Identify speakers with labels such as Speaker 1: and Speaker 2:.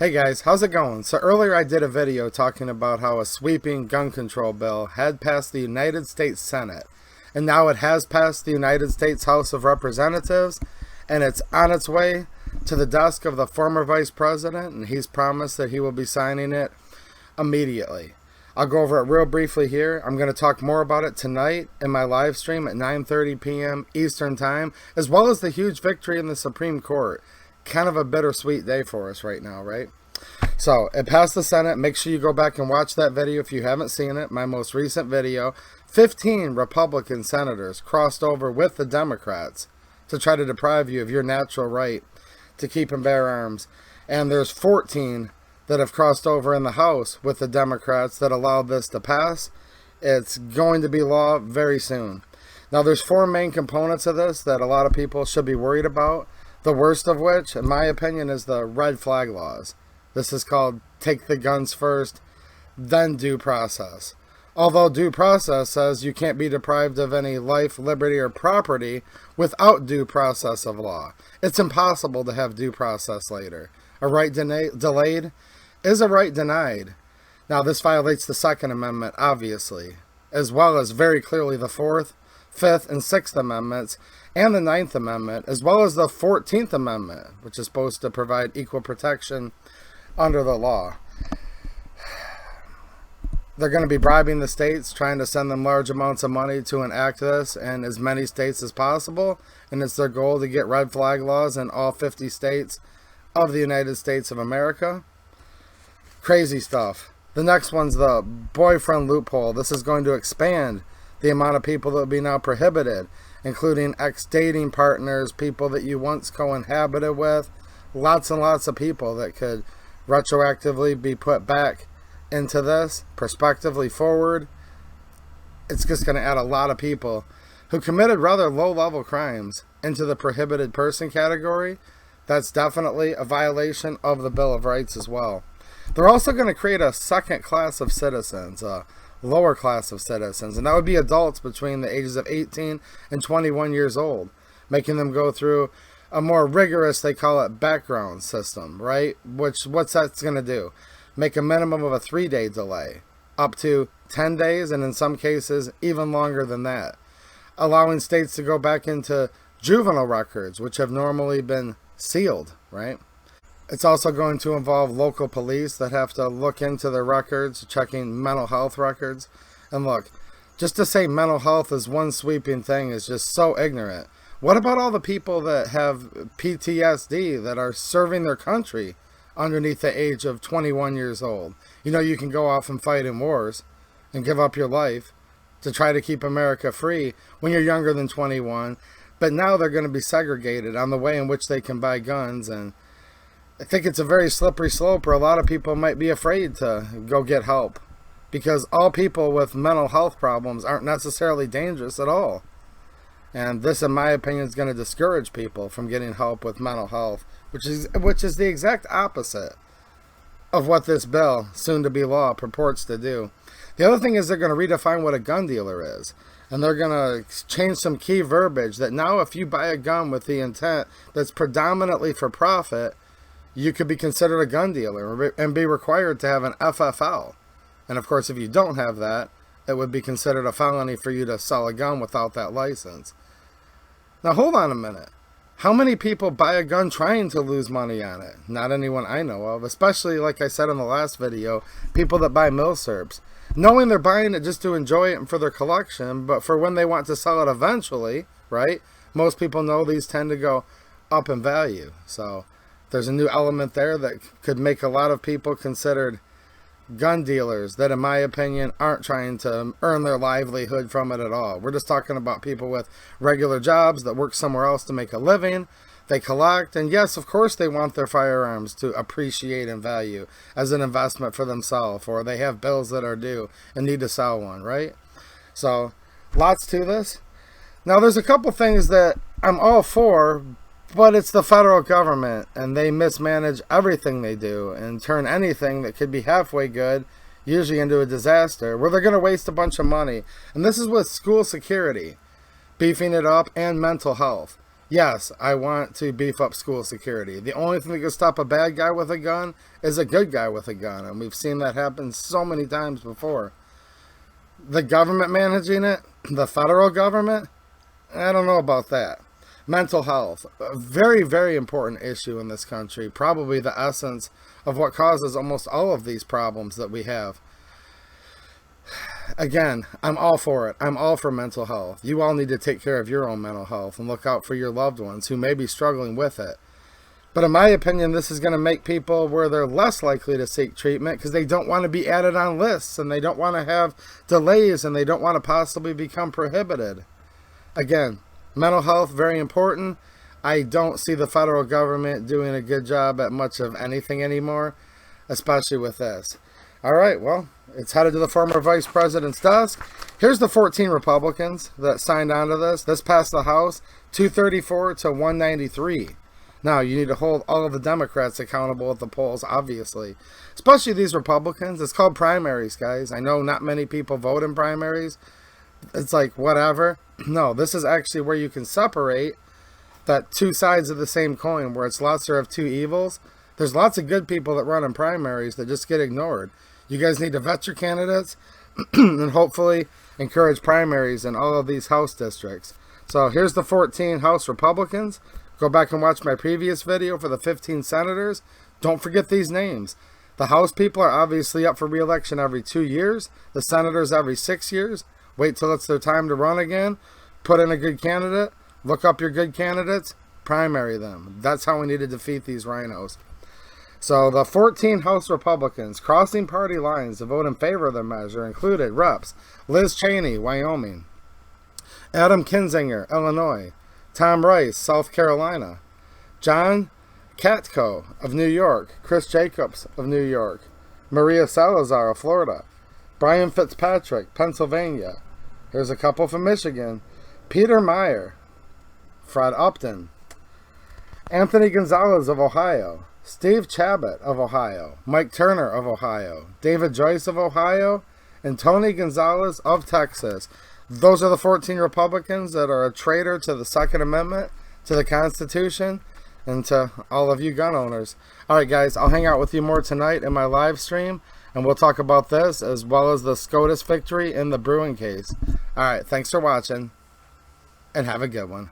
Speaker 1: Hey guys, how's it going? So earlier I did a video talking about how a sweeping gun control bill had passed the United States Senate, and now it has passed the United States House of Representatives, and it's on its way to the desk of the former Vice President, and he's promised that he will be signing it immediately. I'll go over it real briefly here. I'm going to talk more about it tonight in my live stream at 9:30 p.m. Eastern Time, as well as the huge victory in the Supreme Court. Kind of a bittersweet day for us right now, right? So it passed the Senate. Make sure you go back and watch that video if you haven't seen it. My most recent video. 15 Republican senators crossed over with the Democrats to try to deprive you of your natural right to keep and bear arms. And there's 14 that have crossed over in the House with the Democrats that allowed this to pass. It's going to be law very soon. Now there's four main components of this that a lot of people should be worried about. The worst of which, in my opinion, is the red flag laws. This is called take the guns first, then due process. Although due process says you can't be deprived of any life, liberty, or property without due process of law. It's impossible to have due process later. A right delayed is a right denied. Now this violates the Second Amendment, obviously, as well as very clearly the Fourth, Fifth, and Sixth Amendments, and the Ninth Amendment, as well as the 14th Amendment, which is supposed to provide equal protection under the law. They're going to be bribing the states, trying to send them large amounts of money to enact this in as many states as possible, and it's their goal to get red flag laws in all 50 states of the United States of America. Crazy stuff. The next one's the boyfriend loophole. This is going to expand the amount of people that will be now prohibited, including ex-dating partners, people that you once cohabited with, lots and lots of people that could retroactively be put back into this, prospectively forward. It's just going to add a lot of people who committed rather low-level crimes into the prohibited person category. That's definitely a violation of the Bill of Rights as well. They're also going to create a second class of citizens, a lower class of citizens, and that would be adults between the ages of 18 and 21 years old, making them go through a more rigorous, they call it, background system, right? What's that's going to do? Make a minimum of a 3-day delay, up to 10 days, and in some cases, even longer than that. Allowing states to go back into juvenile records, which have normally been sealed, right? It's also going to involve local police that have to look into their records, checking mental health records. And look, just to say mental health is one sweeping thing is just so ignorant. What about all the people that have PTSD that are serving their country underneath the age of 21 years old? You know, you can go off and fight in wars and give up your life to try to keep America free when you're younger than 21. But now they're going to be segregated on the way in which they can buy guns, and I think it's a very slippery slope where a lot of people might be afraid to go get help, because all people with mental health problems aren't necessarily dangerous at all. And this, in my opinion, is going to discourage people from getting help with mental health, which is the exact opposite of what this bill, soon to be law, purports to do. The other thing is they're going to redefine what a gun dealer is. And they're going to change some key verbiage that now if you buy a gun with the intent that's predominantly for profit, you could be considered a gun dealer and be required to have an FFL. And of course, if you don't have that, it would be considered a felony for you to sell a gun without that license. Now, hold on a minute. How many people buy a gun trying to lose money on it? Not anyone I know of, especially, like I said in the last video, people that buy Serps, knowing they're buying it just to enjoy it and for their collection, but for when they want to sell it eventually, right? Most people know these tend to go up in value. So there's a new element there that could make a lot of people considered gun dealers that, in my opinion, aren't trying to earn their livelihood from it at all. We're just talking about people with regular jobs that work somewhere else to make a living. They collect, and yes, of course, they want their firearms to appreciate in value as an investment for themselves, or they have bills that are due and need to sell one, right? So, lots to this. Now, there's a couple things that I'm all for, but it's the federal government, and they mismanage everything they do and turn anything that could be halfway good usually into a disaster, where they're going to waste a bunch of money. And this is with school security, beefing it up, and mental health. Yes, I want to beef up school security. The only thing that can stop a bad guy with a gun is a good guy with a gun. And we've seen that happen so many times before. The government managing it, the federal government, I don't know about that. Mental health, a very, very important issue in this country. Probably the essence of what causes almost all of these problems that we have. Again, I'm all for it. I'm all for mental health. You all need to take care of your own mental health and look out for your loved ones who may be struggling with it. But in my opinion, this is going to make people where they're less likely to seek treatment because they don't want to be added on lists and they don't want to have delays and they don't want to possibly become prohibited. Again, mental health, very important. I don't see the federal government doing a good job at much of anything anymore, especially with this. All right, well, it's headed to the former vice president's desk. Here's the 14 Republicans that signed on to this. This passed the House, 234 to 193. Now, you need to hold all of the Democrats accountable at the polls, obviously. Especially these Republicans. It's called primaries, guys. I know not many people vote in primaries. It's like, whatever. No, this is actually where you can separate that two sides of the same coin, where it's lesser of two evils. There's lots of good people that run in primaries that just get ignored. You guys need to vet your candidates and hopefully encourage primaries in all of these House districts. So here's the 14 House Republicans. Go back and watch my previous video for the 15 senators. Don't forget these names. The House people are obviously up for re-election every 2 years. The senators every 6 years. Wait till it's their time to run again. Put in a good candidate. Look up your good candidates. Primary them. That's how we need to defeat these rhinos. So the 14 House Republicans crossing party lines to vote in favor of the measure included Reps Liz Cheney, Wyoming, Adam Kinzinger, Illinois, Tom Rice, South Carolina, John Katko of New York, Chris Jacobs of New York, Maria Salazar of Florida, Brian Fitzpatrick, Pennsylvania. Here's a couple from Michigan, Peter Meyer, Fred Upton, Anthony Gonzalez of Ohio, Steve Chabot of Ohio, Mike Turner of Ohio, David Joyce of Ohio, and Tony Gonzalez of Texas. Those are the 14 Republicans that are a traitor to the Second Amendment, to the Constitution, and to all of you gun owners. All right, guys, I'll hang out with you more tonight in my live stream, and we'll talk about this as well as the SCOTUS victory in the Brewing case. All right, thanks for watching, and have a good one.